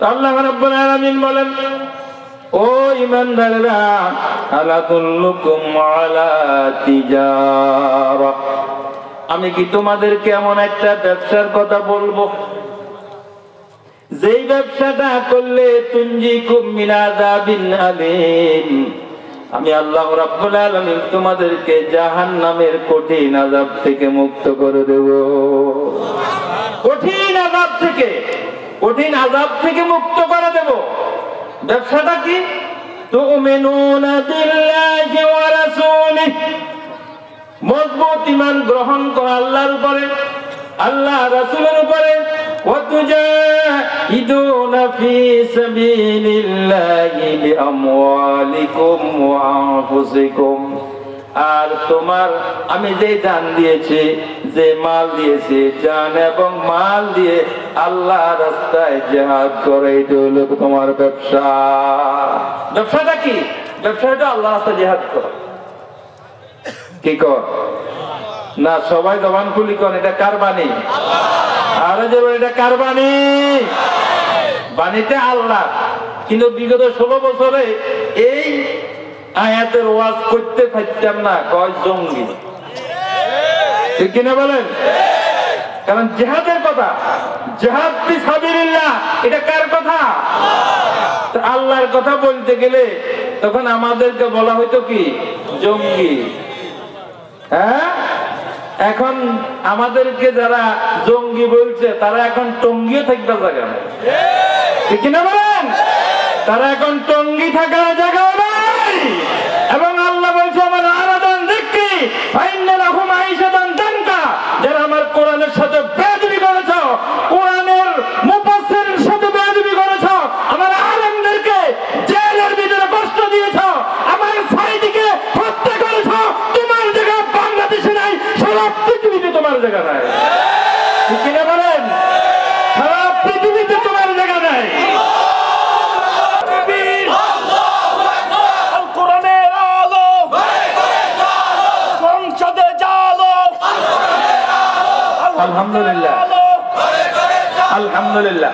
আল্লাহ রাব্বুল আলামিন বলেন, ও ঈমানদাররা, আলা দুল্লুকুম আলা তিজারা, আমি কি তোমাদেরকে এমন একটা ব্যবসার কথা বলবো যেই ব্যবসাটা করলে তুনজিকুম মিন আযাবিন আলীম, আমি আল্লাহ রাব্বুল আলামিন তোমাদেরকে জাহান্নামের কঠিন আযাব থেকে মুক্ত করে দেব। কঠিন আযাব থেকে মুক্ত করে দেব। ব্যবসাটা কি? তুমিনুনা বিল্লাহি ওয়া রাসূলিহি, মজবুত ঈমান গ্রহণ করো আল্লাহর উপরে, আল্লাহ রাসূলের উপরে। ওয়া তুজাহিদুনা ফি সাবিলিল্লাহি বিআমওয়ালিকুম ওয়া আনফুসিকুম, আর তোমার আমি যে জান দিয়েছি, যে মাল দিয়েছি, জান এবং মাল দিয়ে আল্লাহ রাস্তায় জিহাদ করে, এটা হলো তোমার ব্যবসা। ব্যবসাটা কি? ব্যবসাটা আল্লাহ রাস্তায় জিহাদ করা। কি কর না সবাই জবান খুলি কর, এটা কার বাণী? আরে যে এটা কার বাণী? বাণীতে আল্লাহ। কিন্তু বিগত 16 বছরে এই আয়াতের ওয়াজ করতে পারতাম না, কয় জঙ্গি। ঠিক কিনা বলেন? কারণ জিহাদের কথা, জিহাদ ফি সাবিলিল্লাহ, এটা কার কথা? আল্লাহর কথা বলতে গেলে তখন আমাদেরকে বলা হইতো কি? জঙ্গি। হ্যাঁ, এখন আমাদেরকে যারা জঙ্গি বলছে তারা এখন টঙ্গিও থাকবে জায়গা নেই। ঠিক কিনা বলেন? তারা এখন টঙ্গি থাকার জায়গা নাই। এবং আল্লাহ বলছে, আমার আরাদান যিকরি ফাইন্না লাহুম আইশাতান দানকা, যারা আমার কোরআনের সাথে বেয়াদবি করেছ, কোরআনের মুফাসসিরের সাথে বেয়াদবি করেছ, আমার আলেমদেরকে জেলের ভিতরে কষ্ট দিয়েছ, আমার সাইদিকে হত্যা করেছ, তোমার জায়গা বাংলাদেশে নাই, সারা পৃথিবীতে তোমার জায়গা নাই। ঠিক কিনা বলেন? সারা পৃথিবীতে তোমার জায়গা নাই। আলহামদুলিল্লাহ, আলহামদুলিল্লাহ।